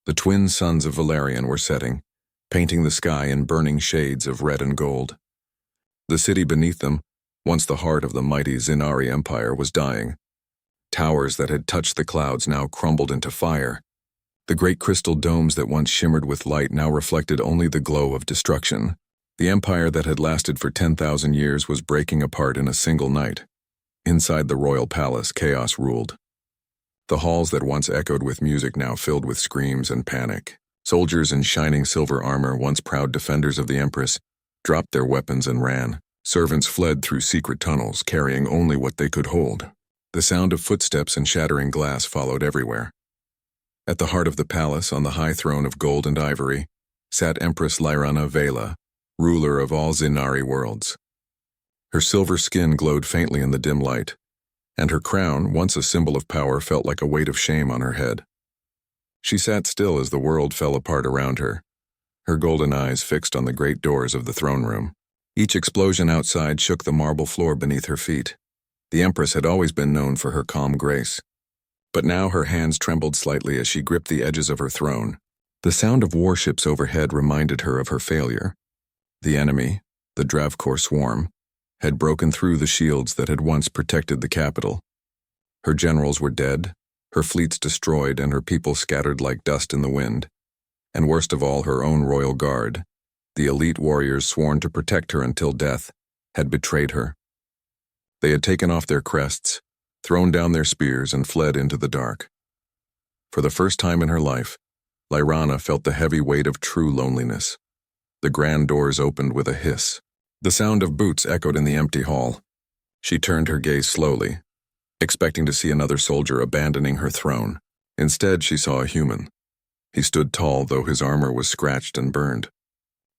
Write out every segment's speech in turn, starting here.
The twin suns of Valerian were setting, painting the sky in burning shades of red and gold. The city beneath them, once the heart of the mighty Zinari Empire, was dying. Towers that had touched the clouds now crumbled into fire. The great crystal domes that once shimmered with light now reflected only the glow of destruction. The empire that had lasted for 10,000 years was breaking apart in a single night. Inside the royal palace, chaos ruled. The halls that once echoed with music now filled with screams and panic. Soldiers in shining silver armor, once proud defenders of the Empress, dropped their weapons and ran. Servants fled through secret tunnels, carrying only what they could hold. The sound of footsteps and shattering glass followed everywhere. At the heart of the palace, on the high throne of gold and ivory, sat Empress Lyrana Vela, ruler of all Zinari worlds. Her silver skin glowed faintly in the dim light, and her crown, once a symbol of power, felt like a weight of shame on her head. She sat still as the world fell apart around her, her golden eyes fixed on the great doors of the throne room. Each explosion outside shook the marble floor beneath her feet. The Empress had always been known for her calm grace, but now her hands trembled slightly as she gripped the edges of her throne. The sound of warships overhead reminded her of her failure. The enemy, the Dravkor swarm, had broken through the shields that had once protected the capital. Her generals were dead, her fleets destroyed, and her people scattered like dust in the wind. And worst of all, her own royal guard, the elite warriors sworn to protect her until death, had betrayed her. They had taken off their crests, thrown down their spears, and fled into the dark. For the first time in her life, Lyrana felt the heavy weight of true loneliness. The grand doors opened with a hiss. The sound of boots echoed in the empty hall. She turned her gaze slowly, expecting to see another soldier abandoning her throne. Instead, she saw a human. He stood tall, though his armor was scratched and burned.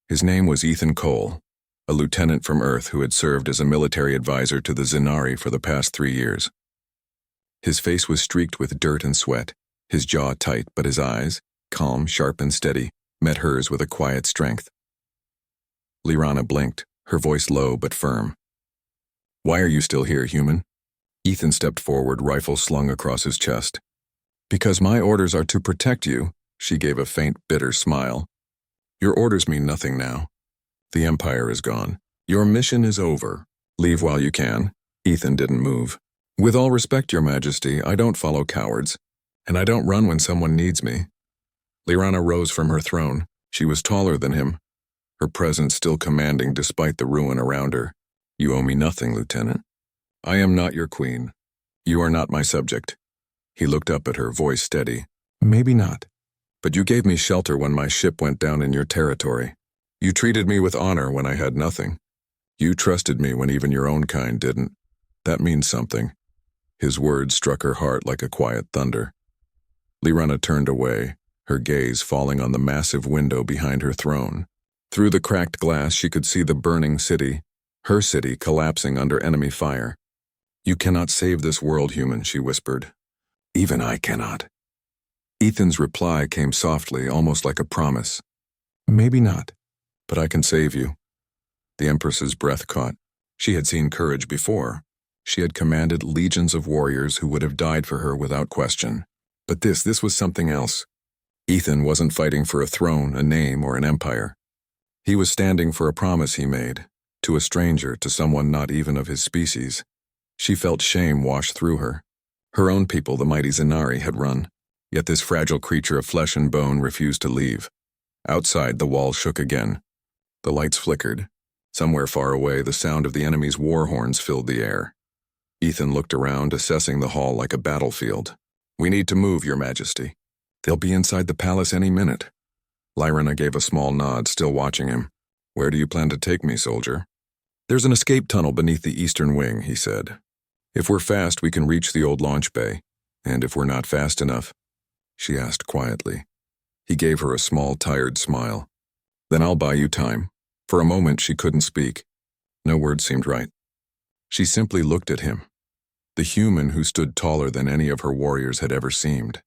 His name was Ethan Cole, a lieutenant from Earth who had served as a military advisor to the Zinari for the past 3 years. His face was streaked with dirt and sweat, his jaw tight, but his eyes, calm, sharp, and steady, met hers with a quiet strength. Lyrana blinked, her voice low but firm. "Why are you still here, human?" Ethan stepped forward, rifle slung across his chest. "Because my orders are to protect you," she gave a faint, bitter smile. "Your orders mean nothing now. The Empire is gone. Your mission is over. Leave while you can." Ethan didn't move. "With all respect, Your Majesty, I don't follow cowards, and I don't run when someone needs me." Lyrana rose from her throne. She was taller than him, her presence still commanding despite the ruin around her. "You owe me nothing, Lieutenant. I am not your queen. You are not my subject." He looked up at her, voice steady. "Maybe not. But you gave me shelter when my ship went down in your territory. You treated me with honor when I had nothing. You trusted me when even your own kind didn't. That means something." His words struck her heart like a quiet thunder. Lyrana turned away, her gaze falling on the massive window behind her throne. Through the cracked glass, she could see the burning city, her city collapsing under enemy fire. "You cannot save this world, human," she whispered. "Even I cannot." Ethan's reply came softly, almost like a promise. "Maybe not, but I can save you." The Empress's breath caught. She had seen courage before. She had commanded legions of warriors who would have died for her without question. But this was something else. Ethan wasn't fighting for a throne, a name, or an empire. He was standing for a promise he made, to a stranger, to someone not even of his species. She felt shame wash through her. Her own people, the mighty Zinari, had run, yet this fragile creature of flesh and bone refused to leave. Outside, the wall shook again. The lights flickered. Somewhere far away, the sound of the enemy's war horns filled the air. Ethan looked around, assessing the hall like a battlefield. "We need to move, Your Majesty. They'll be inside the palace any minute." Lyrana gave a small nod, still watching him. "Where do you plan to take me, soldier?" "There's an escape tunnel beneath the eastern wing," he said. "If we're fast, we can reach the old launch bay. And if we're not fast enough," she asked quietly. He gave her a small, tired smile. "Then I'll buy you time." For a moment, she couldn't speak. No words seemed right. She simply looked at him, the human who stood taller than any of her warriors had ever seemed.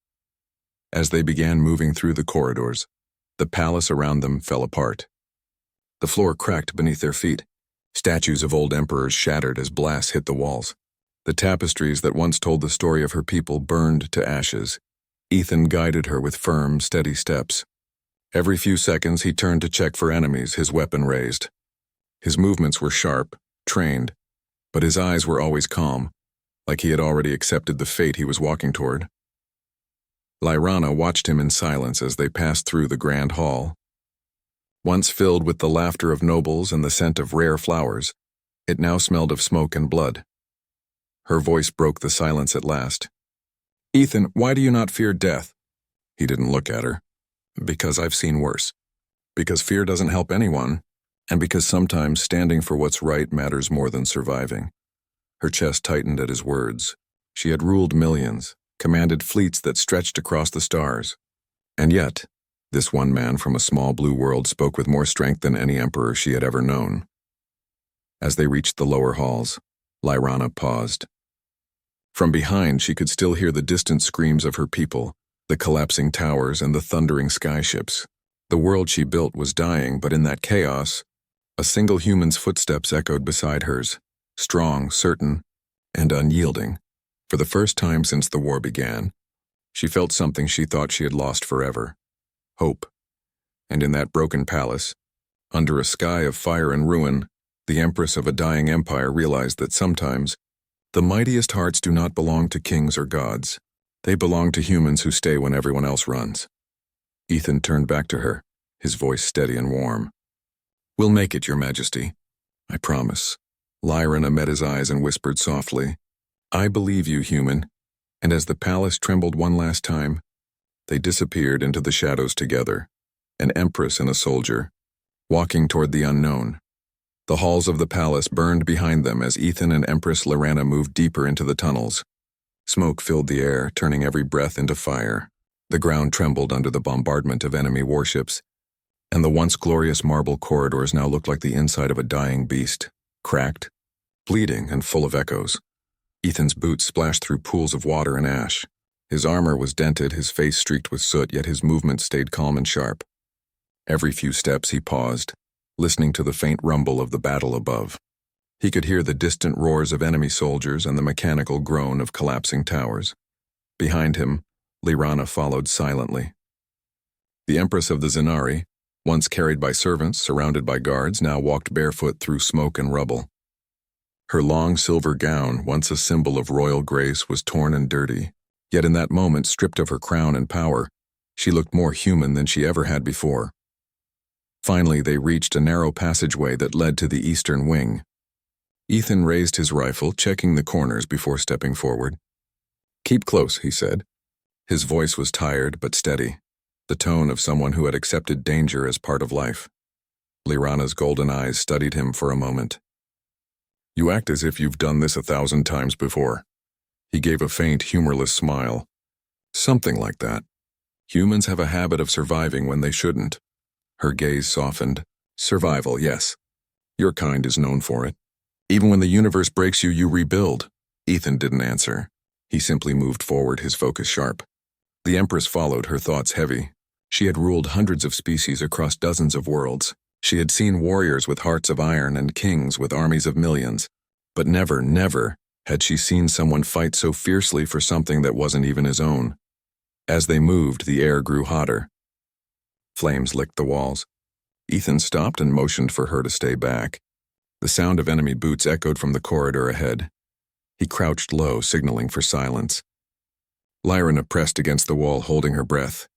As they began moving through the corridors, the palace around them fell apart. The floor cracked beneath their feet. Statues of old emperors shattered as blasts hit the walls. The tapestries that once told the story of her people burned to ashes, Ethan guided her with firm, steady steps. Every few seconds he turned to check for enemies, his weapon raised. His movements were sharp, trained, but his eyes were always calm, like he had already accepted the fate he was walking toward. Lyrana watched him in silence as they passed through the grand hall. Once filled with the laughter of nobles and the scent of rare flowers, it now smelled of smoke and blood. Her voice broke the silence at last. "Ethan, why do you not fear death?" He didn't look at her. "Because I've seen worse. Because fear doesn't help anyone, and because sometimes standing for what's right matters more than surviving." Her chest tightened at his words. She had ruled millions, commanded fleets that stretched across the stars. And yet, this one man from a small blue world spoke with more strength than any emperor she had ever known. As they reached the lower halls, Lyrana paused. From behind, she could still hear the distant screams of her people, the collapsing towers and the thundering skyships. The world she built was dying, but in that chaos, a single human's footsteps echoed beside hers, strong, certain, and unyielding. For the first time since the war began, she felt something she thought she had lost forever: hope. And in that broken palace, under a sky of fire and ruin, the Empress of a dying empire realized that sometimes the mightiest hearts do not belong to kings or gods. They belong to humans who stay when everyone else runs. Ethan turned back to her, his voice steady and warm. "We'll make it, Your Majesty. I promise." Lyrana met his eyes and whispered softly, "I believe you, human." And as the palace trembled one last time, they disappeared into the shadows together, an empress and a soldier, walking toward the unknown. The halls of the palace burned behind them as Ethan and Empress Lyrana moved deeper into the tunnels. Smoke filled the air, turning every breath into fire. The ground trembled under the bombardment of enemy warships, and the once glorious marble corridors now looked like the inside of a dying beast, cracked, bleeding, and full of echoes. Ethan's boots splashed through pools of water and ash. His armor was dented, his face streaked with soot, yet his movement stayed calm and sharp. Every few steps he paused, listening to the faint rumble of the battle above. He could hear the distant roars of enemy soldiers and the mechanical groan of collapsing towers. Behind him, Lyrana followed silently. The Empress of the Zenari, once carried by servants, surrounded by guards, now walked barefoot through smoke and rubble. Her long silver gown, once a symbol of royal grace, was torn and dirty, yet in that moment, stripped of her crown and power, she looked more human than she ever had before. Finally, they reached a narrow passageway that led to the eastern wing. Ethan raised his rifle, checking the corners before stepping forward. "Keep close," he said. His voice was tired but steady, the tone of someone who had accepted danger as part of life. Lyrana's golden eyes studied him for a moment. "You act as if you've done this 1,000 times before." He gave a faint, humorless smile. "Something like that. Humans have a habit of surviving when they shouldn't." Her gaze softened. "Survival, yes. Your kind is known for it. Even when the universe breaks you, you rebuild." Ethan didn't answer. He simply moved forward, his focus sharp. The Empress followed, her thoughts heavy. She had ruled hundreds of species across dozens of worlds. She had seen warriors with hearts of iron and kings with armies of millions. But never, never had she seen someone fight so fiercely for something that wasn't even his own. As they moved, the air grew hotter. Flames licked the walls. Ethan stopped and motioned for her to stay back. The sound of enemy boots echoed from the corridor ahead. He crouched low, signaling for silence. Lyrana pressed against the wall, holding her breath.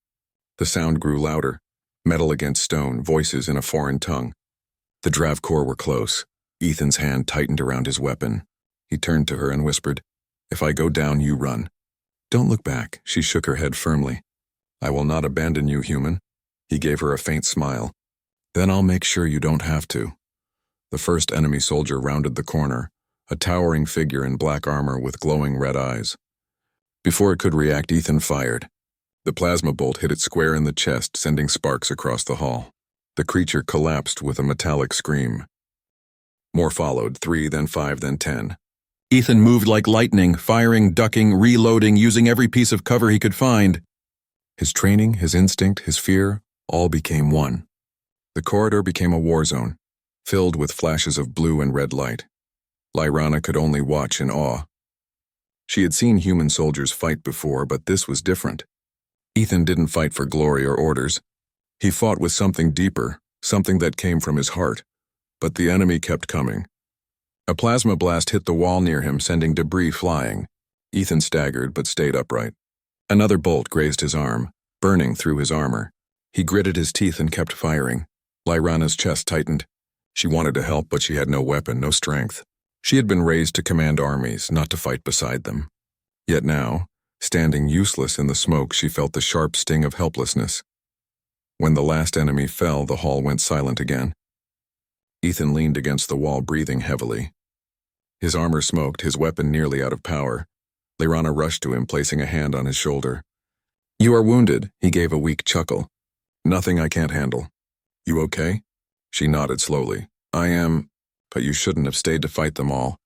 The sound grew louder, metal against stone, voices in a foreign tongue. The Dravkor were close. Ethan's hand tightened around his weapon. He turned to her and whispered, "If I go down, you run. Don't look back." She shook her head firmly. "I will not abandon you, human." He gave her a faint smile. "Then I'll make sure you don't have to." The first enemy soldier rounded the corner, a towering figure in black armor with glowing red eyes. Before it could react, Ethan fired. The plasma bolt hit it square in the chest, sending sparks across the hall. The creature collapsed with a metallic scream. More followed, 3, then 5, then 10. Ethan moved like lightning, firing, ducking, reloading, using every piece of cover he could find. His training, his instinct, his fear, all became one. The corridor became a war zone, filled with flashes of blue and red light. Lyrana could only watch in awe. She had seen human soldiers fight before, but this was different. Ethan didn't fight for glory or orders. He fought with something deeper, something that came from his heart. But the enemy kept coming. A plasma blast hit the wall near him, sending debris flying. Ethan staggered but stayed upright. Another bolt grazed his arm, burning through his armor. He gritted his teeth and kept firing. Lyrana's chest tightened. She wanted to help, but she had no weapon, no strength. She had been raised to command armies, not to fight beside them. Yet now, standing useless in the smoke, she felt the sharp sting of helplessness. When the last enemy fell, the hall went silent again. Ethan leaned against the wall, breathing heavily. His armor smoked, his weapon nearly out of power. Lyrana rushed to him, placing a hand on his shoulder. "You are wounded," he gave a weak chuckle. "Nothing I can't handle." "You okay?" She nodded slowly. "I am, but you shouldn't have stayed to fight them all."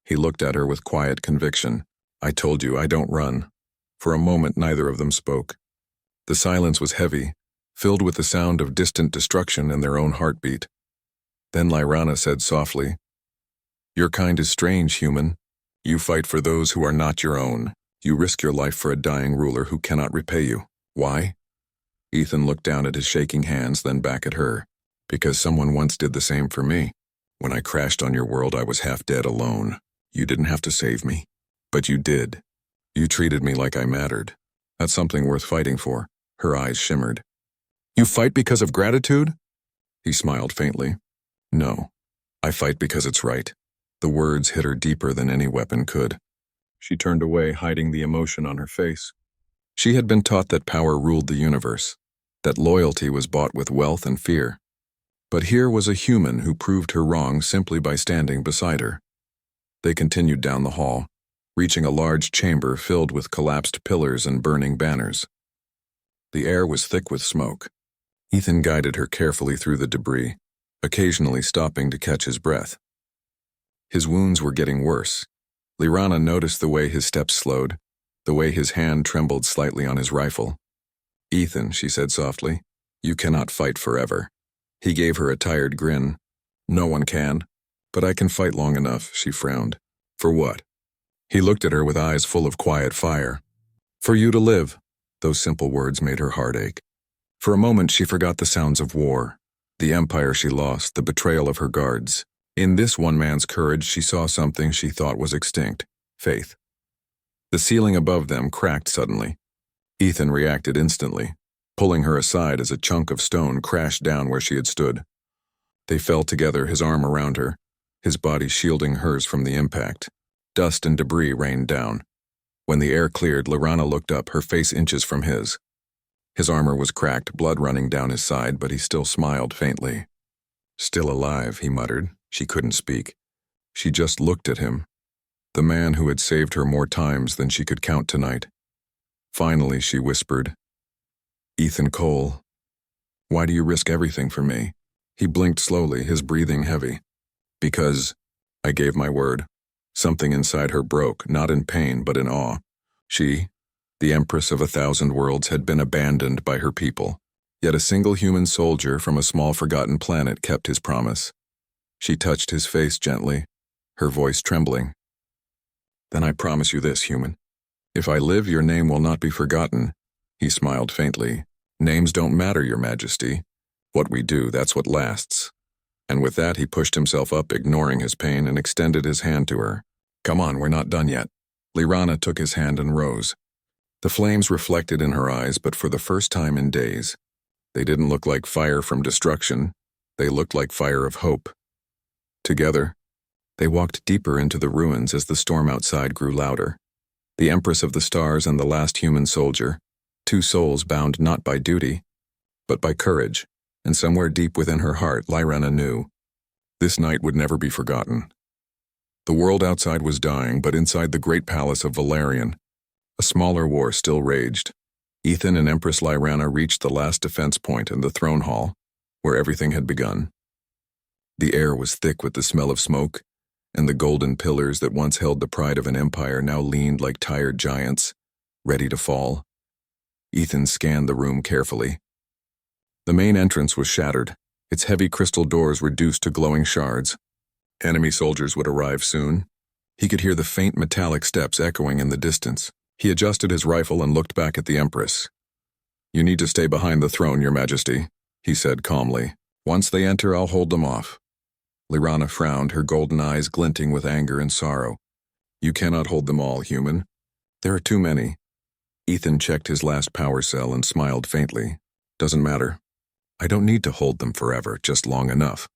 He looked at her with quiet conviction. "I told you, I don't run." For a moment, neither of them spoke. The silence was heavy, filled with the sound of distant destruction and their own heartbeat. Then Lyrana said softly, "Your kind is strange, human. You fight for those who are not your own. You risk your life for a dying ruler who cannot repay you. Why?" Ethan looked down at his shaking hands, then back at her. "Because someone once did the same for me. When I crashed on your world, I was half dead alone. You didn't have to save me. But you did. You treated me like I mattered. That's something worth fighting for." Her eyes shimmered. "You fight because of gratitude?" He smiled faintly. "No. I fight because it's right." The words hit her deeper than any weapon could. She turned away, hiding the emotion on her face. She had been taught that power ruled the universe, that loyalty was bought with wealth and fear. But here was a human who proved her wrong simply by standing beside her. They continued down the hall, reaching a large chamber filled with collapsed pillars and burning banners. The air was thick with smoke. Ethan guided her carefully through the debris, occasionally stopping to catch his breath. His wounds were getting worse. Lyrana noticed the way his steps slowed, the way his hand trembled slightly on his rifle. "Ethan," she said softly, "you cannot fight forever." He gave her a tired grin. "No one can. But I can fight long enough," she frowned. "For what?" He looked at her with eyes full of quiet fire. "For you to live." Those simple words made her heart ache. For a moment she forgot the sounds of war, the empire she lost, the betrayal of her guards. In this one man's courage she saw something she thought was extinct: faith. The ceiling above them cracked suddenly. Ethan reacted instantly, pulling her aside as a chunk of stone crashed down where she had stood. They fell together, his arm around her, his body shielding hers from the impact. Dust and debris rained down. When the air cleared, Lyrana looked up, her face inches from his. His armor was cracked, blood running down his side, but he still smiled faintly. "Still alive," he muttered. She couldn't speak. She just looked at him, the man who had saved her more times than she could count tonight. Finally, she whispered, "Ethan Cole, why do you risk everything for me?" He blinked slowly, his breathing heavy. "Because I gave my word." Something inside her broke, not in pain, but in awe. She, the Empress of 1,000 worlds, had been abandoned by her people. Yet a single human soldier from a small forgotten planet kept his promise. She touched his face gently, her voice trembling. "Then I promise you this, human. If I live, your name will not be forgotten." He smiled faintly. "Names don't matter, Your Majesty. What we do, that's what lasts." And with that, he pushed himself up, ignoring his pain, and extended his hand to her. "Come on, we're not done yet." Lyrana took his hand and rose. The flames reflected in her eyes, but for the first time in days. They didn't look like fire from destruction. They looked like fire of hope. Together, they walked deeper into the ruins as the storm outside grew louder. The Empress of the Stars and the last human soldier, two souls bound not by duty, but by courage, and somewhere deep within her heart, Lyrana knew this night would never be forgotten. The world outside was dying, but inside the great palace of Valerian, a smaller war still raged. Ethan and Empress Lyrana reached the last defense point in the throne hall, where everything had begun. The air was thick with the smell of smoke, and the golden pillars that once held the pride of an empire now leaned like tired giants, ready to fall. Ethan scanned the room carefully. The main entrance was shattered, its heavy crystal doors reduced to glowing shards. Enemy soldiers would arrive soon. He could hear the faint metallic steps echoing in the distance. He adjusted his rifle and looked back at the Empress. You need to stay behind the throne, Your Majesty, he said calmly. Once they enter, I'll hold them off. Lyrana frowned, her golden eyes glinting with anger and sorrow. You cannot hold them all, human. There are too many. Ethan checked his last power cell and smiled faintly. Doesn't matter. I don't need to hold them forever, just long enough.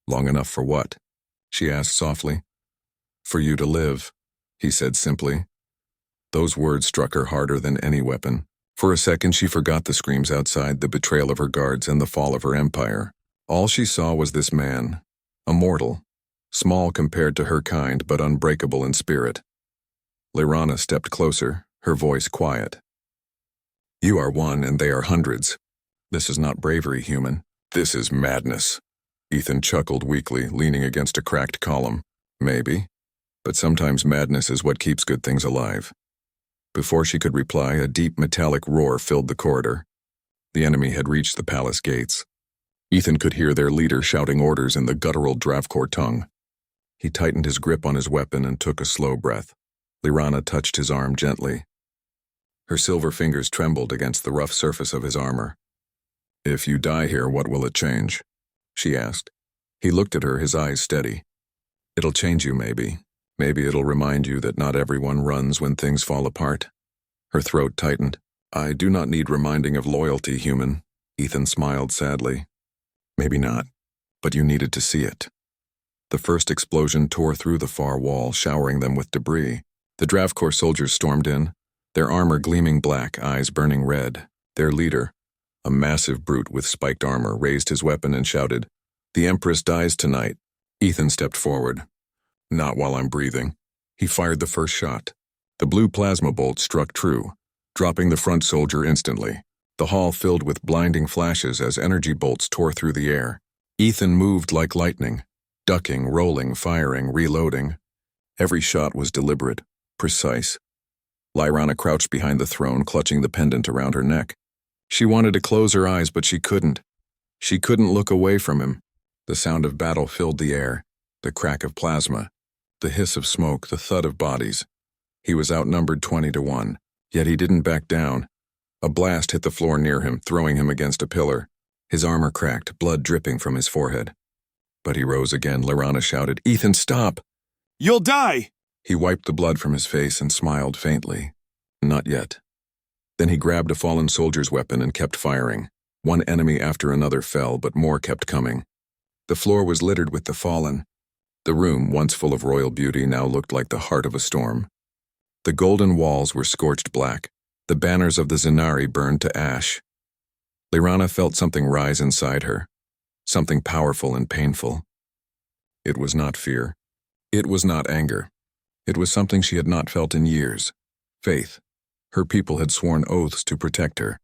Long enough for what? She asked softly. For you to live, he said simply. Those words struck her harder than any weapon. For a second she forgot the screams outside, the betrayal of her guards, and the fall of her empire. All she saw was this man, a mortal, small compared to her kind but unbreakable in spirit. Lyrana stepped closer, her voice quiet. You are one and they are hundreds. This is not bravery, human. This is madness. Ethan chuckled weakly, leaning against a cracked column. Maybe. But sometimes madness is what keeps good things alive. Before she could reply, a deep metallic roar filled the corridor. The enemy had reached the palace gates. Ethan could hear their leader shouting orders in the guttural Dravkor tongue. He tightened his grip on his weapon and took a slow breath. Lyrana touched his arm gently. Her silver fingers trembled against the rough surface of his armor. If you die here, what will it change? She asked. He looked at her, his eyes steady. It'll change you, maybe. Maybe it'll remind you that not everyone runs when things fall apart. Her throat tightened. I do not need reminding of loyalty, human. Ethan smiled sadly. Maybe not, but you needed to see it. The first explosion tore through the far wall, showering them with debris. The Dravkor soldiers stormed in, their armor gleaming black, eyes burning red. Their leader, a massive brute with spiked armor, raised his weapon and shouted, The Empress dies tonight. Ethan stepped forward. Not while I'm breathing. He fired the first shot. The blue plasma bolt struck true, dropping the front soldier instantly. The hall filled with blinding flashes as energy bolts tore through the air. Ethan moved like lightning, ducking, rolling, firing, reloading. Every shot was deliberate, precise. Lyrana crouched behind the throne, clutching the pendant around her neck. She wanted to close her eyes, but she couldn't. She couldn't look away from him. The sound of battle filled the air, the crack of plasma, the hiss of smoke, the thud of bodies. He was outnumbered 20-1, yet he didn't back down. A blast hit the floor near him, throwing him against a pillar. His armor cracked, blood dripping from his forehead. But he rose again. Lyrana shouted, Ethan, stop! You'll die! He wiped the blood from his face and smiled faintly. Not yet. Then he grabbed a fallen soldier's weapon and kept firing. One enemy after another fell, but more kept coming. The floor was littered with the fallen. The room, once full of royal beauty, now looked like the heart of a storm. The golden walls were scorched black. The banners of the Zenari burned to ash. Lyrana felt something rise inside her, something powerful and painful. It was not fear. It was not anger. It was something she had not felt in years. Faith. Her people had sworn oaths to protect her.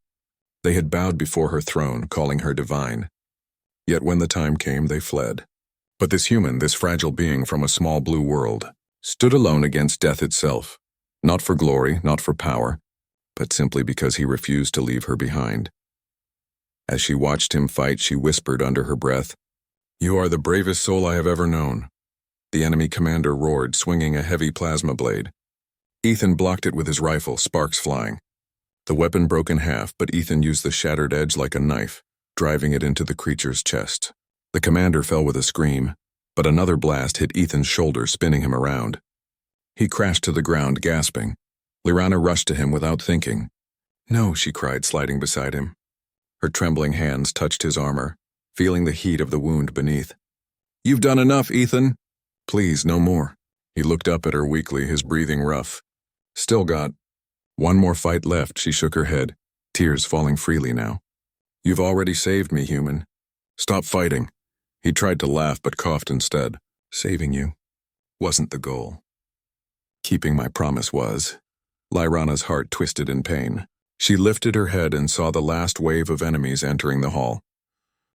They had bowed before her throne, calling her divine. Yet when the time came, they fled. But this human, this fragile being from a small blue world, stood alone against death itself, not for glory, not for power, but simply because he refused to leave her behind. As she watched him fight, she whispered under her breath, You are the bravest soul I have ever known. The enemy commander roared, swinging a heavy plasma blade. Ethan blocked it with his rifle, sparks flying. The weapon broke in half, but Ethan used the shattered edge like a knife, driving it into the creature's chest. The commander fell with a scream, but another blast hit Ethan's shoulder, spinning him around. He crashed to the ground, gasping. Lyrana rushed to him without thinking. No, she cried, sliding beside him. Her trembling hands touched his armor, feeling the heat of the wound beneath. You've done enough, Ethan. Please, no more. He looked up at her weakly, his breathing rough. Still got one more fight left. She shook her head, tears falling freely now. You've already saved me, human. Stop fighting. He tried to laugh but coughed instead. Saving you wasn't the goal. Keeping my promise was. Lyrana's heart twisted in pain. She lifted her head and saw the last wave of enemies entering the hall.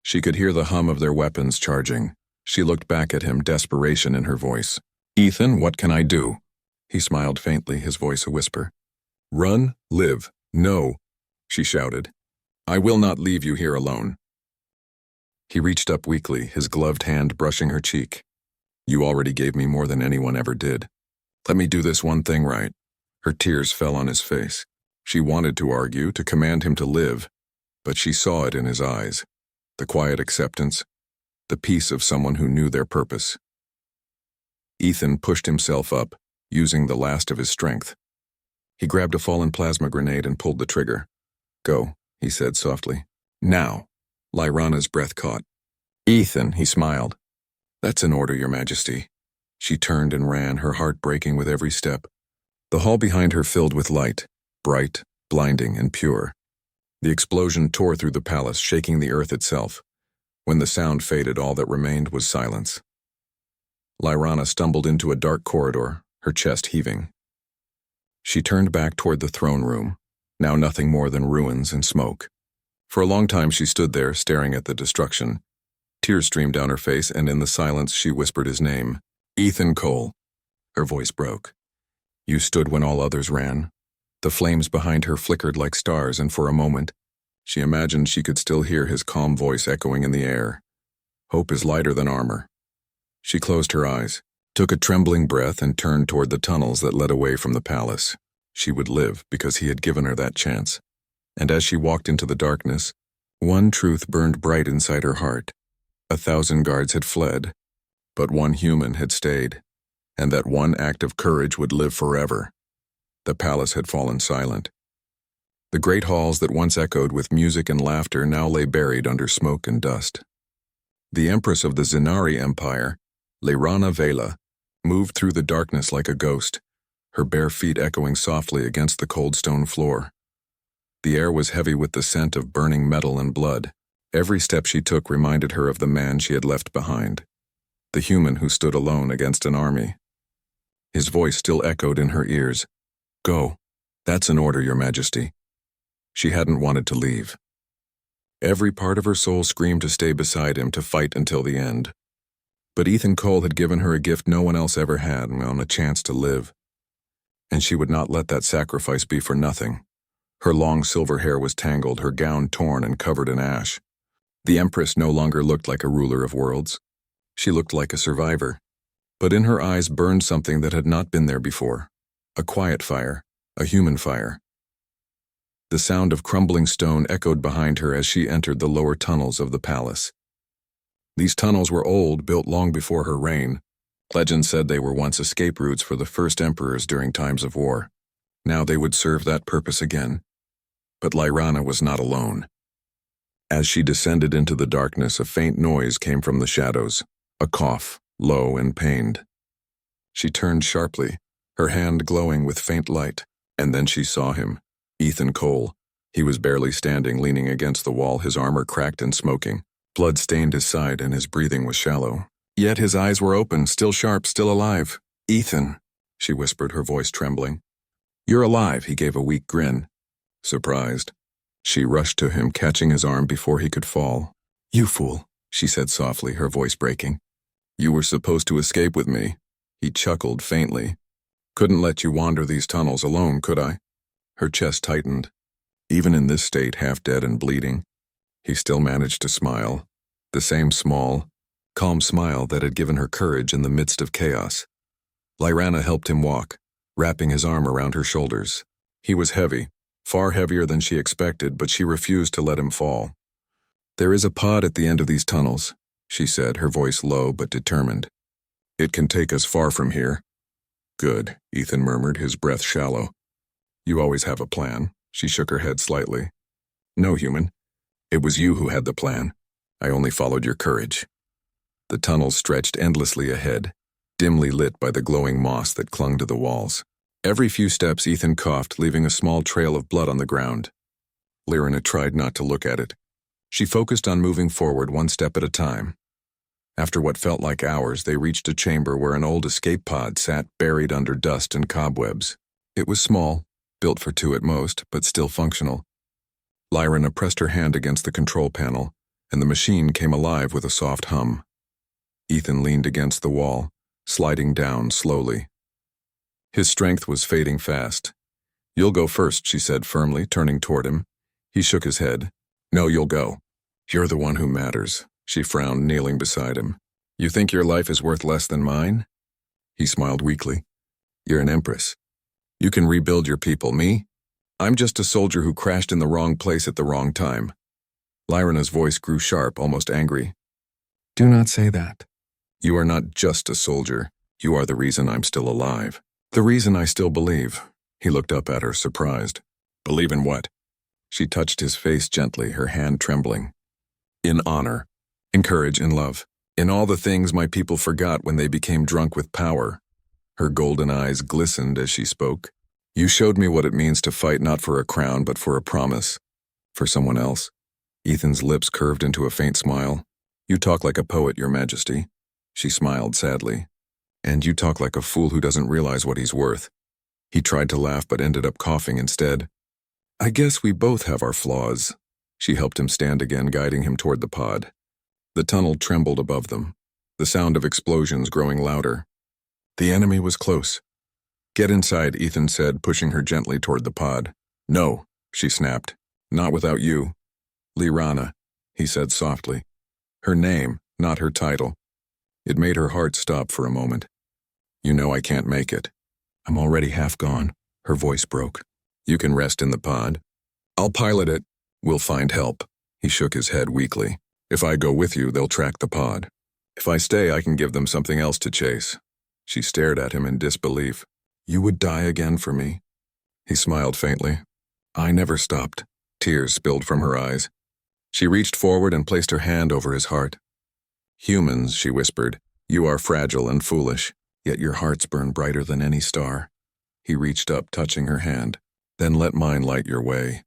She could hear the hum of their weapons charging. She looked back at him, desperation in her voice. Ethan, what can I do? He smiled faintly, his voice a whisper. Run, live, no, she shouted. I will not leave you here alone. He reached up weakly, his gloved hand brushing her cheek. You already gave me more than anyone ever did. Let me do this one thing right. Her tears fell on his face. She wanted to argue, to command him to live, but she saw it in his eyes, the quiet acceptance, the peace of someone who knew their purpose. Ethan pushed himself up, using the last of his strength. He grabbed a fallen plasma grenade and pulled the trigger. "Go," he said softly. "Now." Lyrana's breath caught. "Ethan," he smiled. "That's an order, Your Majesty." She turned and ran, her heart breaking with every step. The hall behind her filled with light, bright, blinding, and pure. The explosion tore through the palace, shaking the earth itself. When the sound faded, all that remained was silence. Lyrana stumbled into a dark corridor, her chest heaving. She turned back toward the throne room, now nothing more than ruins and smoke. For a long time she stood there, staring at the destruction. Tears streamed down her face, and in the silence she whispered his name. "Ethan Cole." Her voice broke. "You stood when all others ran." The flames behind her flickered like stars, and for a moment, she imagined she could still hear his calm voice echoing in the air. "Hope is lighter than armor." She closed her eyes, took a trembling breath, and turned toward the tunnels that led away from the palace. She would live because he had given her that chance. And as she walked into the darkness, one truth burned bright inside her heart. 1,000 guards had fled, but one human had stayed, and that one act of courage would live forever. The palace had fallen silent. The great halls that once echoed with music and laughter now lay buried under smoke and dust. The Empress of the Zinari Empire, Lyrana Vela, moved through the darkness like a ghost, her bare feet echoing softly against the cold stone floor. The air was heavy with the scent of burning metal and blood. Every step she took reminded her of the man she had left behind, the human who stood alone against an army. His voice still echoed in her ears. "Go. That's an order, Your Majesty." She hadn't wanted to leave. Every part of her soul screamed to stay beside him, to fight until the end. But Ethan Cole had given her a gift no one else ever had, a chance to live. And she would not let that sacrifice be for nothing. Her long silver hair was tangled, her gown torn and covered in ash. The Empress no longer looked like a ruler of worlds. She looked like a survivor. But in her eyes burned something that had not been there before. A quiet fire, a human fire. The sound of crumbling stone echoed behind her as she entered the lower tunnels of the palace. These tunnels were old, built long before her reign. Legend said they were once escape routes for the first emperors during times of war. Now they would serve that purpose again. But Lyrana was not alone. As she descended into the darkness, a faint noise came from the shadows, a cough, low and pained. She turned sharply, her hand glowing with faint light, and then she saw him. Ethan Cole. He was barely standing, leaning against the wall, his armor cracked and smoking. Blood stained his side and his breathing was shallow. Yet his eyes were open, still sharp, still alive. "Ethan," she whispered, her voice trembling. "You're alive," he gave a weak grin. Surprised, she rushed to him, catching his arm before he could fall. "You fool," she said softly, her voice breaking. "You were supposed to escape with me." He chuckled faintly. "Couldn't let you wander these tunnels alone, could I?" Her chest tightened. Even in this state, half dead and bleeding, he still managed to smile, the same small, calm smile that had given her courage in the midst of chaos. Lyrana helped him walk, wrapping his arm around her shoulders. He was heavy, far heavier than she expected, but she refused to let him fall. "There is a pod at the end of these tunnels," she said, her voice low but determined. "It can take us far from here." "Good," Ethan murmured, his breath shallow. "You always have a plan." She shook her head slightly. "No, human. It was you who had the plan. I only followed your courage." The tunnels stretched endlessly ahead, dimly lit by the glowing moss that clung to the walls. Every few steps Ethan coughed, leaving a small trail of blood on the ground. Lyrana tried not to look at it. She focused on moving forward one step at a time. After what felt like hours, they reached a chamber where an old escape pod sat buried under dust and cobwebs. It was small, built for two at most, but still functional. Lyrana pressed her hand against the control panel, and the machine came alive with a soft hum. Ethan leaned against the wall, sliding down slowly. His strength was fading fast. "You'll go first," she said firmly, turning toward him. He shook his head. "No, you'll go. You're the one who matters." She frowned, kneeling beside him. "You think your life is worth less than mine?" He smiled weakly. "You're an empress. You can rebuild your people. Me? I'm just a soldier who crashed in the wrong place at the wrong time." Lyrana's voice grew sharp, almost angry. Do not say that. You are not just a soldier. You are the reason I'm still alive. The reason I still believe. He looked up at her, surprised. Believe in what? She touched his face gently, her hand trembling. In honor, in courage, in love, in all the things my people forgot when they became drunk with power. Her golden eyes glistened as she spoke. You showed me what it means to fight not for a crown but for a promise. For someone else. Ethan's lips curved into a faint smile. You talk like a poet, Your Majesty. She smiled sadly. And you talk like a fool who doesn't realize what he's worth. He tried to laugh but ended up coughing instead. I guess we both have our flaws. She helped him stand again, guiding him toward the pod. The tunnel trembled above them, the sound of explosions growing louder. The enemy was close. Get inside, Ethan said, pushing her gently toward the pod. No, she snapped. Not without you. Lyrana, he said softly. Her name, not her title. It made her heart stop for a moment. You know I can't make it. I'm already half gone. Her voice broke. You can rest in the pod. I'll pilot it. We'll find help. He shook his head weakly. If I go with you, they'll track the pod. If I stay, I can give them something else to chase. She stared at him in disbelief. You would die again for me? He smiled faintly. I never stopped. Tears spilled from her eyes. She reached forward and placed her hand over his heart. Humans, she whispered, you are fragile and foolish, yet your hearts burn brighter than any star. He reached up, touching her hand. Then let mine light your way.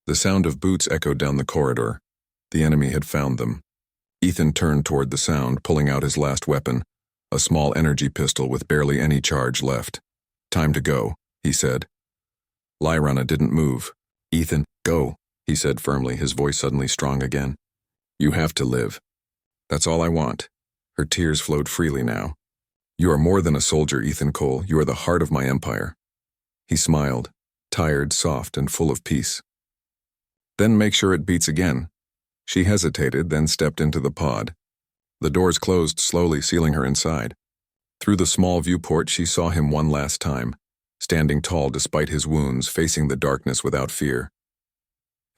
The sound of boots echoed down the corridor. The enemy had found them. Ethan turned toward the sound, pulling out his last weapon, a small energy pistol with barely any charge left. Time to go, he said. Lyrana didn't move. Ethan, go, he said firmly, his voice suddenly strong again. You have to live. That's all I want. Her tears flowed freely now. You are more than a soldier, Ethan Cole. You are the heart of my empire. He smiled, tired, soft, and full of peace. Then make sure it beats again. She hesitated, then stepped into the pod. The doors closed slowly, sealing her inside. Through the small viewport, she saw him one last time, standing tall despite his wounds, facing the darkness without fear.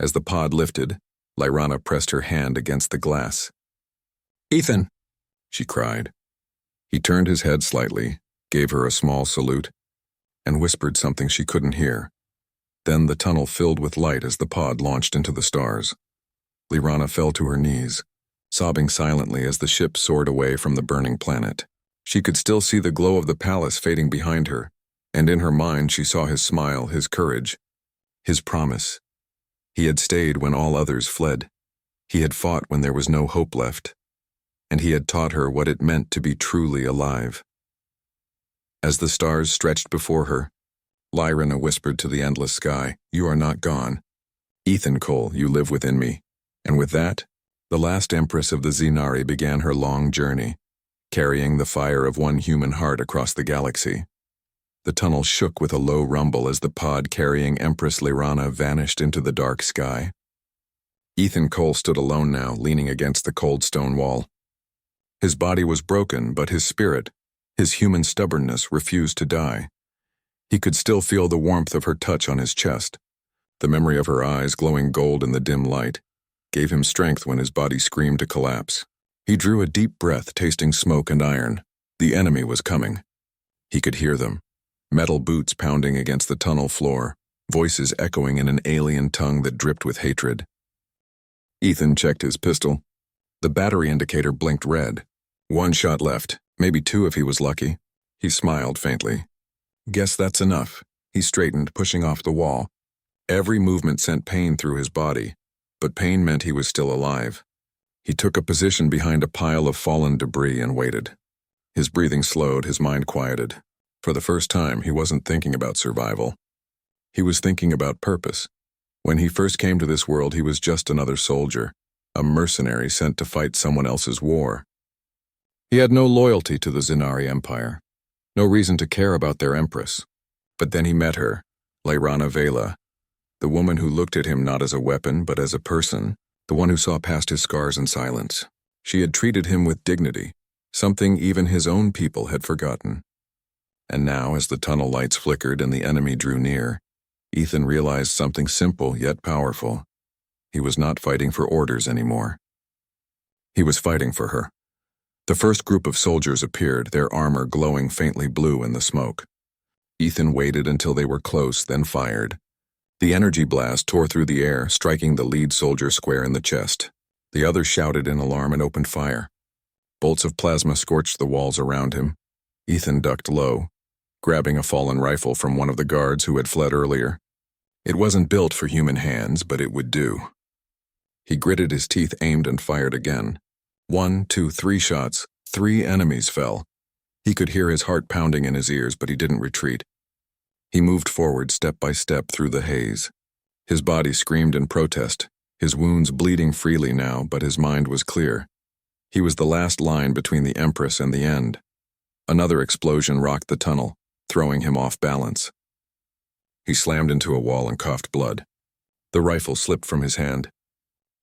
As the pod lifted, Lyrana pressed her hand against the glass. Ethan, she cried. He turned his head slightly, gave her a small salute, and whispered something she couldn't hear. Then the tunnel filled with light as the pod launched into the stars. Lyrana fell to her knees, sobbing silently as the ship soared away from the burning planet. She could still see the glow of the palace fading behind her, and in her mind she saw his smile, his courage, his promise. He had stayed when all others fled. He had fought when there was no hope left, and he had taught her what it meant to be truly alive. As the stars stretched before her, Lyrana whispered to the endless sky, You are not gone. Ethan Cole, you live within me. And with that, the last Empress of the Zinari began her long journey, carrying the fire of one human heart across the galaxy. The tunnel shook with a low rumble as the pod carrying Empress Lyrana vanished into the dark sky. Ethan Cole stood alone now, leaning against the cold stone wall. His body was broken, but his spirit, his human stubbornness, refused to die. He could still feel the warmth of her touch on his chest. The memory of her eyes, glowing gold in the dim light, gave him strength when his body screamed to collapse. He drew a deep breath, tasting smoke and iron. The enemy was coming. He could hear them. Metal boots pounding against the tunnel floor, voices echoing in an alien tongue that dripped with hatred. Ethan checked his pistol. The battery indicator blinked red. One shot left, maybe two if he was lucky. He smiled faintly. Guess that's enough. He straightened, pushing off the wall. Every movement sent pain through his body, but pain meant he was still alive. He took a position behind a pile of fallen debris and waited. His breathing slowed, his mind quieted. For the first time, he wasn't thinking about survival. He was thinking about purpose. When he first came to this world, he was just another soldier, a mercenary sent to fight someone else's war. He had no loyalty to the Zinari Empire, no reason to care about their empress. But then he met her, Lyrana Vela, the woman who looked at him not as a weapon but as a person, the one who saw past his scars in silence. She had treated him with dignity, something even his own people had forgotten. And now, as the tunnel lights flickered and the enemy drew near, Ethan realized something simple yet powerful. He was not fighting for orders anymore. He was fighting for her. The first group of soldiers appeared, their armor glowing faintly blue in the smoke. Ethan waited until they were close, then fired. The energy blast tore through the air, striking the lead soldier square in the chest. The others shouted in alarm and opened fire. Bolts of plasma scorched the walls around him. Ethan ducked low, grabbing a fallen rifle from one of the guards who had fled earlier. It wasn't built for human hands, but it would do. He gritted his teeth, aimed, and fired again. 1, 2, 3 shots. 3 enemies fell. He could hear his heart pounding in his ears, but he didn't retreat. He moved forward step by step through the haze. His body screamed in protest, his wounds bleeding freely now, but his mind was clear. He was the last line between the Empress and the end. Another explosion rocked the tunnel, throwing him off balance. He slammed into a wall and coughed blood. The rifle slipped from his hand.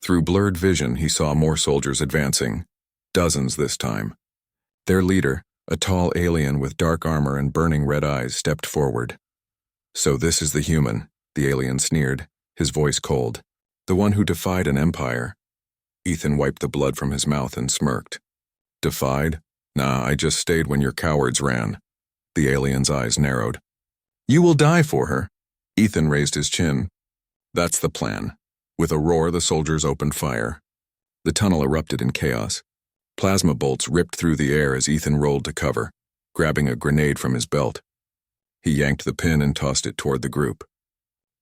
Through blurred vision, he saw more soldiers advancing, dozens this time. Their leader, a tall alien with dark armor and burning red eyes, stepped forward. "So this is the human," the alien sneered, his voice cold. "The one who defied an empire." Ethan wiped the blood from his mouth and smirked. "Defied? Nah, I just stayed when your cowards ran." The alien's eyes narrowed. "You will die for her." Ethan raised his chin. "That's the plan." With a roar, the soldiers opened fire. The tunnel erupted in chaos. Plasma bolts ripped through the air as Ethan rolled to cover, grabbing a grenade from his belt. He yanked the pin and tossed it toward the group.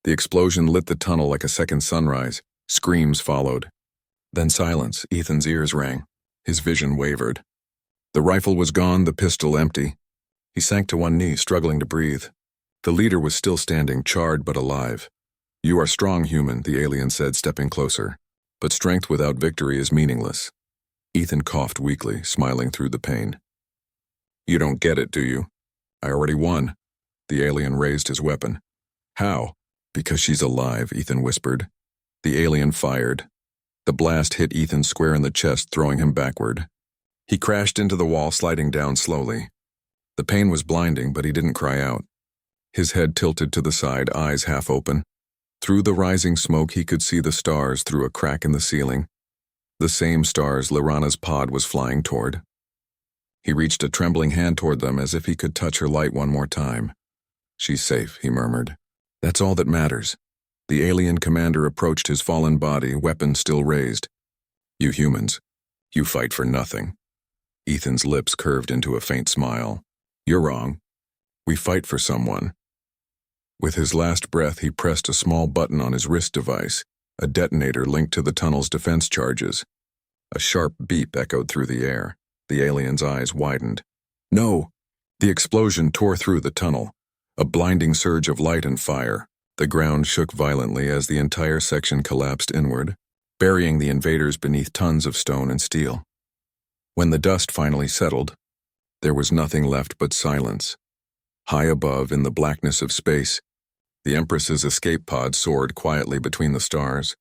The explosion lit the tunnel like a second sunrise. Screams followed. Then silence. Ethan's ears rang. His vision wavered. The rifle was gone, the pistol empty. He sank to one knee, struggling to breathe. The leader was still standing, charred but alive. "You are strong, human," the alien said, stepping closer. "But strength without victory is meaningless." Ethan coughed weakly, smiling through the pain. "You don't get it, do you? I already won." The alien raised his weapon. "How?" "Because she's alive," Ethan whispered. The alien fired. The blast hit Ethan square in the chest, throwing him backward. He crashed into the wall, sliding down slowly. The pain was blinding, but he didn't cry out. His head tilted to the side, eyes half open. Through the rising smoke, he could see the stars through a crack in the ceiling. The same stars Lyrana's pod was flying toward. He reached a trembling hand toward them as if he could touch her light one more time. "She's safe," he murmured. "That's all that matters." The alien commander approached his fallen body, weapon still raised. "You humans, you fight for nothing." Ethan's lips curved into a faint smile. "You're wrong. We fight for someone." With his last breath, he pressed a small button on his wrist device, a detonator linked to the tunnel's defense charges. A sharp beep echoed through the air. The alien's eyes widened. "No!" The explosion tore through the tunnel, a blinding surge of light and fire. The ground shook violently as the entire section collapsed inward, burying the invaders beneath tons of stone and steel. When the dust finally settled, there was nothing left but silence. High above, in the blackness of space, the Empress's escape pod soared quietly between the stars.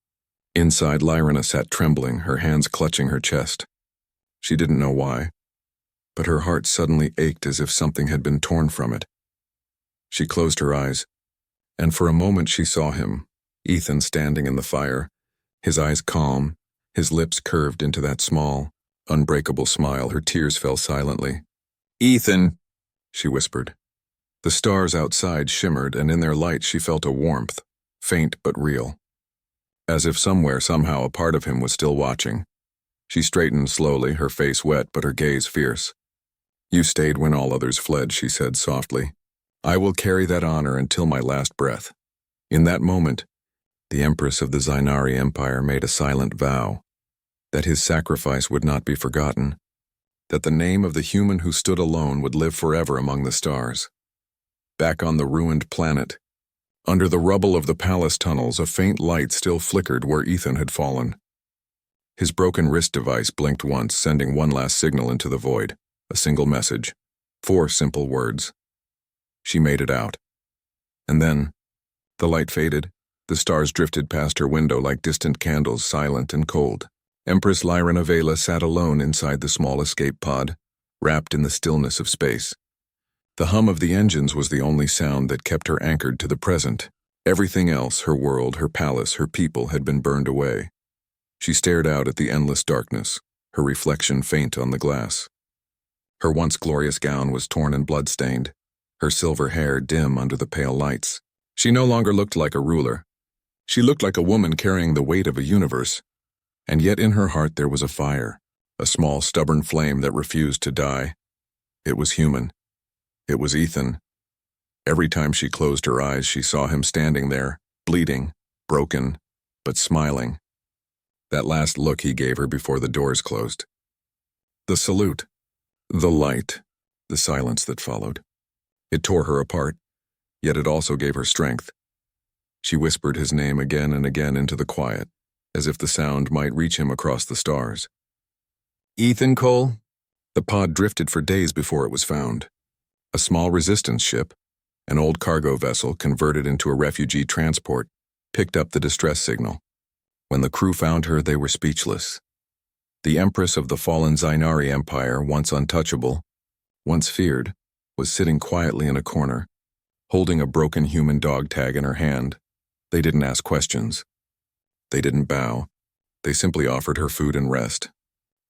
Inside, Lyrana sat trembling, her hands clutching her chest. She didn't know why, but her heart suddenly ached as if something had been torn from it. She closed her eyes, and for a moment she saw him, Ethan, standing in the fire, his eyes calm, his lips curved into that small, unbreakable smile. Her tears fell silently. "Ethan," she whispered. The stars outside shimmered, and in their light she felt a warmth, faint but real. As if somewhere, somehow, a part of him was still watching. She straightened slowly, her face wet but her gaze fierce. "You stayed when all others fled," she said softly. "I will carry that honor until my last breath." In that moment, the Empress of the Zainari Empire made a silent vow that his sacrifice would not be forgotten, that the name of the human who stood alone would live forever among the stars. Back on the ruined planet, under the rubble of the palace tunnels, a faint light still flickered where Ethan had fallen. His broken wrist device blinked once, sending one last signal into the void, a single message, 4 simple words. She made it out. And then, the light faded, the stars drifted past her window like distant candles, silent and cold. Empress Lyrana Vela sat alone inside the small escape pod, wrapped in the stillness of space. The hum of the engines was the only sound that kept her anchored to the present. Everything else, her world, her palace, her people, had been burned away. She stared out at the endless darkness, her reflection faint on the glass. Her once glorious gown was torn and blood-stained, her silver hair dim under the pale lights. She no longer looked like a ruler. She looked like a woman carrying the weight of a universe. And yet in her heart there was a fire, a small, stubborn flame that refused to die. It was human. It was Ethan. Every time she closed her eyes, she saw him standing there, bleeding, broken, but smiling. That last look he gave her before the doors closed. The salute, the light, the silence that followed. It tore her apart, yet it also gave her strength. She whispered his name again and again into the quiet, as if the sound might reach him across the stars. Ethan Cole? The pod drifted for days before it was found. A small resistance ship, an old cargo vessel converted into a refugee transport, picked up the distress signal. When the crew found her, they were speechless. The Empress of the fallen Zainari Empire, once untouchable, once feared, was sitting quietly in a corner, holding a broken human dog tag in her hand. They didn't ask questions. They didn't bow. They simply offered her food and rest.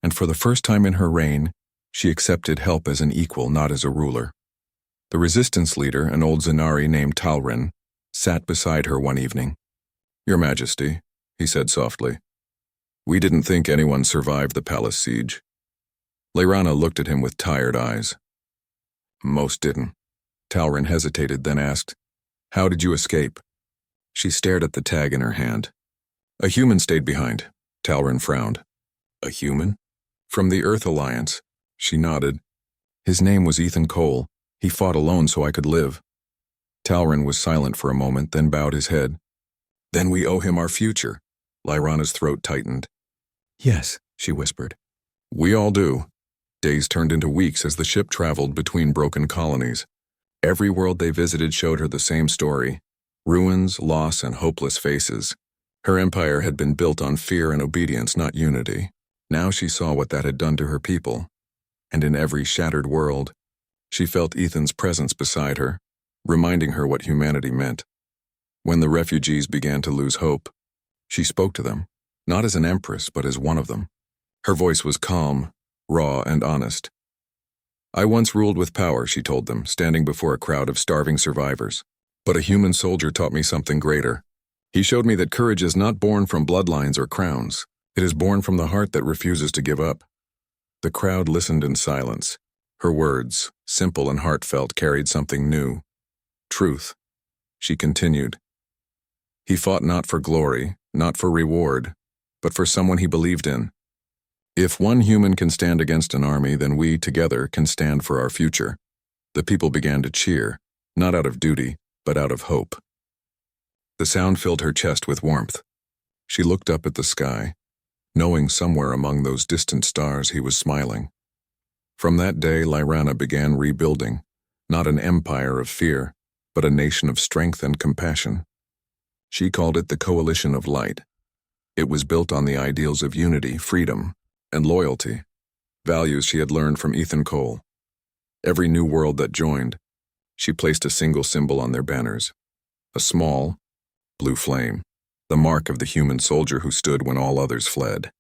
And for the first time in her reign, she accepted help as an equal, not as a ruler. The resistance leader, an old Zanari named Talrin, sat beside her one evening. "Your Majesty," he said softly, "we didn't think anyone survived the palace siege." Layrana looked at him with tired eyes. "Most didn't." Talrin hesitated, then asked, "How did you escape?" She stared at the tag in her hand. "A human stayed behind." Talrin frowned. "A human?" "From the Earth Alliance." She nodded. "His name was Ethan Cole. He fought alone so I could live." Talrin was silent for a moment, then bowed his head. "Then we owe him our future." Layrana's throat tightened. "Yes," she whispered. "We all do." Days turned into weeks as the ship traveled between broken colonies. Every world they visited showed her the same story: ruins, loss, and hopeless faces. Her empire had been built on fear and obedience, not unity. Now she saw what that had done to her people. And in every shattered world, she felt Ethan's presence beside her, reminding her what humanity meant. When the refugees began to lose hope, she spoke to them, not as an empress, but as one of them. Her voice was calm, raw, and honest. "I once ruled with power," she told them, standing before a crowd of starving survivors. "But a human soldier taught me something greater. He showed me that courage is not born from bloodlines or crowns. It is born from the heart that refuses to give up." The crowd listened in silence. Her words, simple and heartfelt, carried something new. Truth. She continued. "He fought not for glory, not for reward, but for someone he believed in. If one human can stand against an army, then we, together, can stand for our future." The people began to cheer, not out of duty, but out of hope. The sound filled her chest with warmth. She looked up at the sky, knowing somewhere among those distant stars he was smiling. From that day, Layrana began rebuilding, not an empire of fear, but a nation of strength and compassion. She called it the Coalition of Light. It was built on the ideals of unity, freedom, and loyalty, values she had learned from Ethan Cole. Every new world that joined, she placed a single symbol on their banners: a small, blue flame, the mark of the human soldier who stood when all others fled.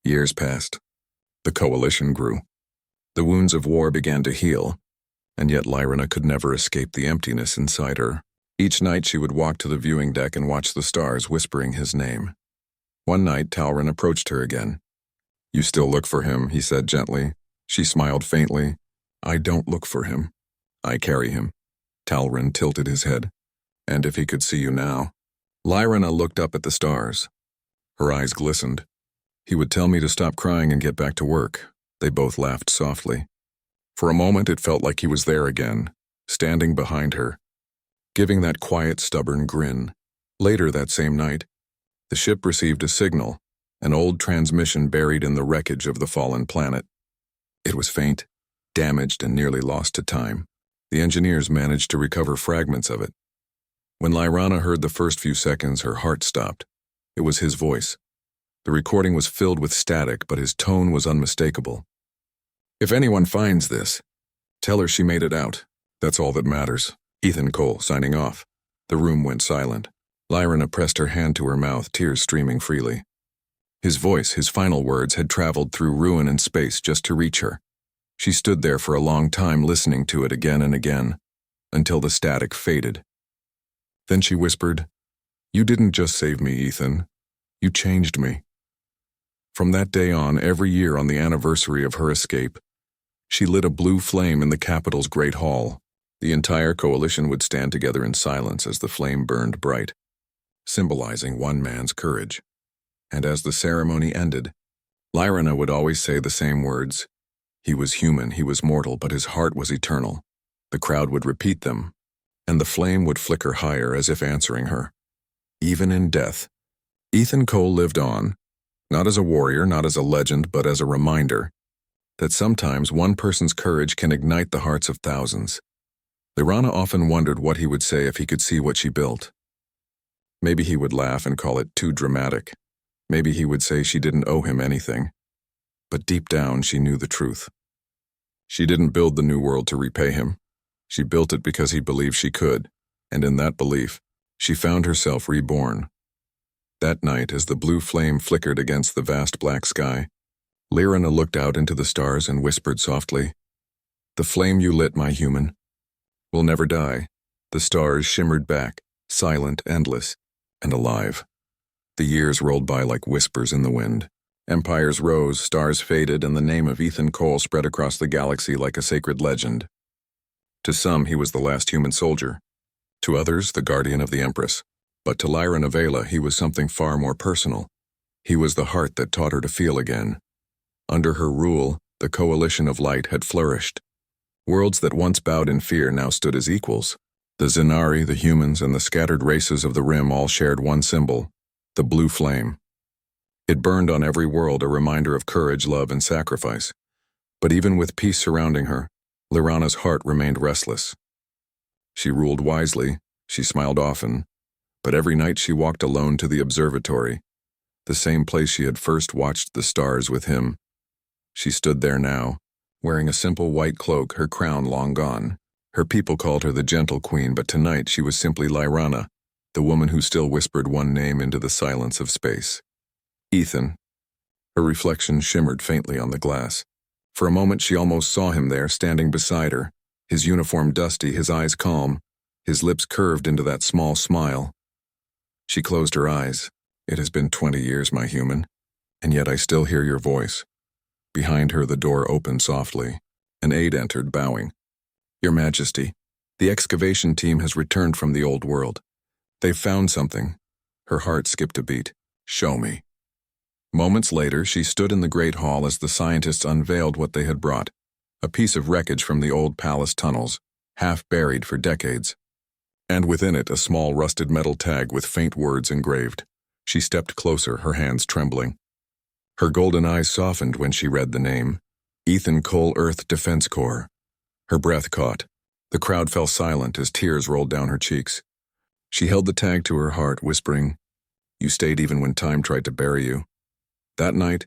Years passed. The coalition grew. The wounds of war began to heal, and yet Layrana could never escape the emptiness inside her. Each night she would walk to the viewing deck and watch the stars, whispering his name. One night, Talrin approached her again. "You still look for him," he said gently. She smiled faintly. "I don't look for him. I carry him." Talrin tilted his head. "And if he could see you now?" Layrana looked up at the stars. Her eyes glistened. "He would tell me to stop crying and get back to work." They both laughed softly. For a moment it felt like he was there again, standing behind her, giving that quiet, stubborn grin. Later that same night, the ship received a signal, an old transmission buried in the wreckage of the fallen planet. It was faint, damaged, and nearly lost to time. The engineers managed to recover fragments of it. When Layrana heard the first few seconds, her heart stopped. It was his voice. The recording was filled with static, but his tone was unmistakable. "If anyone finds this, tell her she made it out. That's all that matters." Ethan Cole, signing off. The room went silent. Lyrana pressed her hand to her mouth, tears streaming freely. His voice, his final words, had traveled through ruin and space just to reach her. She stood there for a long time listening to it again and again, until the static faded. Then she whispered, "You didn't just save me, Ethan. You changed me." From that day on, every year on the anniversary of her escape, she lit a blue flame in the capital's great hall. The entire coalition would stand together in silence as the flame burned bright, symbolizing one man's courage. And as the ceremony ended, Lyrana would always say the same words. He was human, he was mortal, but his heart was eternal. The crowd would repeat them, and the flame would flicker higher as if answering her. Even in death, Ethan Cole lived on, not as a warrior, not as a legend, but as a reminder that sometimes one person's courage can ignite the hearts of thousands. Lyrana often wondered what he would say if he could see what she built. Maybe he would laugh and call it too dramatic. Maybe he would say she didn't owe him anything. But deep down, she knew the truth. She didn't build the new world to repay him. She built it because he believed she could, and in that belief, she found herself reborn. That night, as the blue flame flickered against the vast black sky, Lyrana looked out into the stars and whispered softly, "The flame you lit, my human, will never die." The stars shimmered back, silent, endless, and alive. The years rolled by like whispers in the wind. Empires rose, stars faded, and the name of Ethan Cole spread across the galaxy like a sacred legend. To some, he was the last human soldier. To others, the guardian of the Empress. But to Lyrana Vela, he was something far more personal. He was the heart that taught her to feel again. Under her rule, the coalition of light had flourished. Worlds that once bowed in fear now stood as equals. The Zenari, the humans, and the scattered races of the Rim all shared one symbol, the blue flame. It burned on every world, a reminder of courage, love, and sacrifice. But even with peace surrounding her, Lyrana's heart remained restless. She ruled wisely, she smiled often, but every night she walked alone to the observatory, the same place she had first watched the stars with him. She stood there now, wearing a simple white cloak, her crown long gone. Her people called her the Gentle Queen, but tonight she was simply Lyrana, the woman who still whispered one name into the silence of space. Ethan. Her reflection shimmered faintly on the glass. For a moment she almost saw him there, standing beside her, his uniform dusty, his eyes calm, his lips curved into that small smile. She closed her eyes. "It has been 20 years, my human, and yet I still hear your voice." Behind her the door opened softly. An aide entered, bowing. "Your Majesty, the excavation team has returned from the old world. They've found something." Her heart skipped a beat. "Show me." Moments later, she stood in the great hall as the scientists unveiled what they had brought, a piece of wreckage from the old palace tunnels, half buried for decades. And within it, a small rusted metal tag with faint words engraved. She stepped closer, her hands trembling. Her golden eyes softened when she read the name, Ethan Cole, Earth Defense Corps. Her breath caught. The crowd fell silent as tears rolled down her cheeks. She held the tag to her heart, whispering, "You stayed even when time tried to bury you." That night,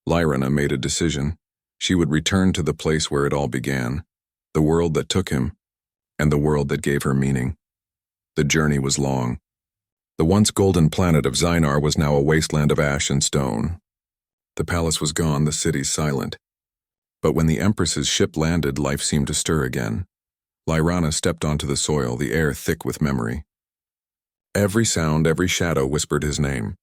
Lyrana made a decision. She would return to the place where it all began, the world that took him, and the world that gave her meaning. The journey was long. The once golden planet of Zynar was now a wasteland of ash and stone. The palace was gone, the city silent. But when the Empress's ship landed, life seemed to stir again. Lyrana stepped onto the soil, the air thick with memory. Every sound, every shadow whispered his name.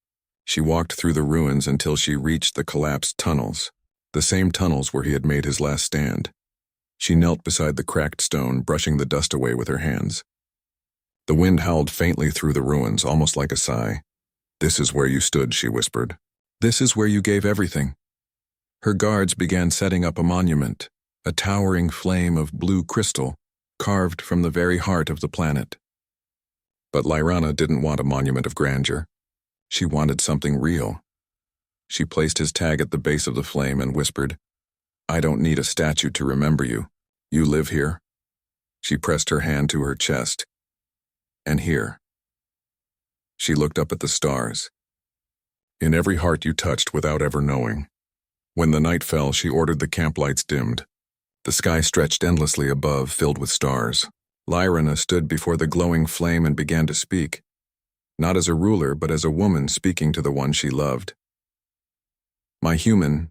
She walked through the ruins until she reached the collapsed tunnels, the same tunnels where he had made his last stand. She knelt beside the cracked stone, brushing the dust away with her hands. The wind howled faintly through the ruins, almost like a sigh. "This is where you stood," she whispered. "This is where you gave everything." Her guards began setting up a monument, a towering flame of blue crystal, carved from the very heart of the planet. But Lyrana didn't want a monument of grandeur. She wanted something real. She placed his tag at the base of the flame and whispered, "I don't need a statue to remember you. You live here." She pressed her hand to her chest. "And here." She looked up at the stars. "In every heart you touched without ever knowing." When the night fell, she ordered the camp lights dimmed. The sky stretched endlessly above, filled with stars. Lyrina stood before the glowing flame and began to speak, not as a ruler but as a woman speaking to the one she loved. My human,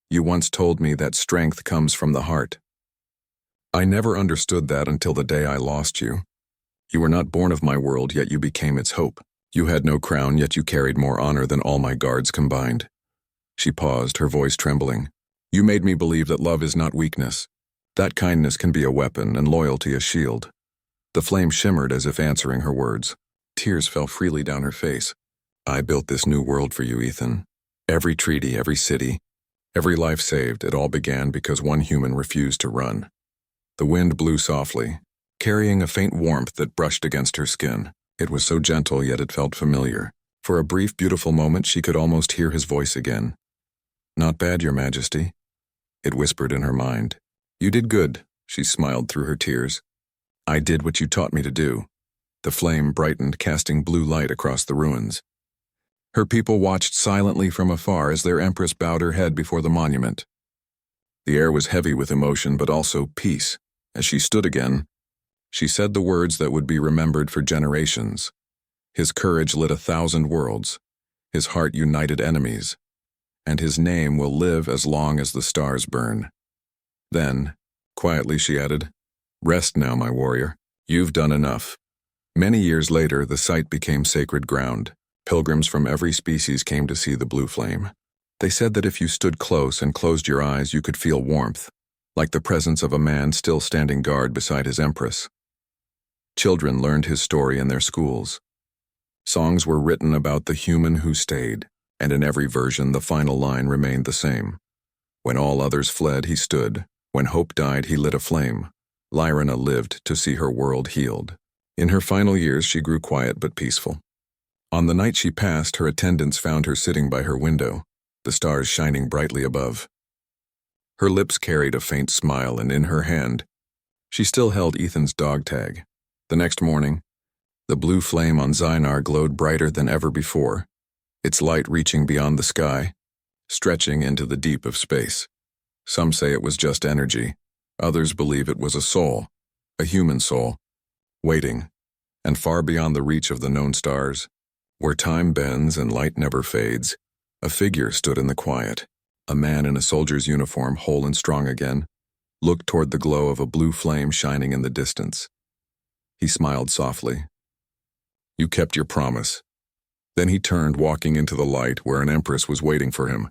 you once told me that strength comes from the heart. I never understood that until the day I lost you. You were not born of my world, yet you became its hope. You had no crown, yet you carried more honor than all my guards combined. She paused, her voice trembling. You made me believe that love is not weakness, that kindness can be a weapon and loyalty a shield. The flame shimmered as if answering her words. Tears fell freely down her face. I built this new world for you, Ethan. Every treaty, every city, every life saved, it all began because one human refused to run. The wind blew softly, carrying a faint warmth that brushed against her skin. It was so gentle, yet it felt familiar. For a brief, beautiful moment, she could almost hear his voice again. Not bad, Your Majesty, it whispered in her mind. You did good, she smiled through her tears. I did what you taught me to do. The flame brightened, casting blue light across the ruins. Her people watched silently from afar as their Empress bowed her head before the monument. The air was heavy with emotion, but also peace. As she stood again, she said the words that would be remembered for generations. His courage lit 1,000 worlds. His heart united enemies. And his name will live as long as the stars burn. Then, quietly she added, Rest now, my warrior. You've done enough. Many years later, the site became sacred ground. Pilgrims from every species came to see the blue flame. They said that if you stood close and closed your eyes, you could feel warmth, like the presence of a man still standing guard beside his Empress. Children learned his story in their schools. Songs were written about the human who stayed, and in every version the final line remained the same. When all others fled, he stood. When hope died, he lit a flame. Lyrina lived to see her world healed. In her final years, she grew quiet but peaceful. On the night she passed, her attendants found her sitting by her window, the stars shining brightly above. Her lips carried a faint smile, and in her hand, she still held Ethan's dog tag. The next morning, the blue flame on Zynar glowed brighter than ever before, its light reaching beyond the sky, stretching into the deep of space. Some say it was just energy. Others believe it was a soul, a human soul, waiting, and far beyond the reach of the known stars, where time bends and light never fades, a figure stood in the quiet. A man in a soldier's uniform, whole and strong again, looked toward the glow of a blue flame shining in the distance. He smiled softly. You kept your promise. Then he turned, walking into the light where an Empress was waiting for him.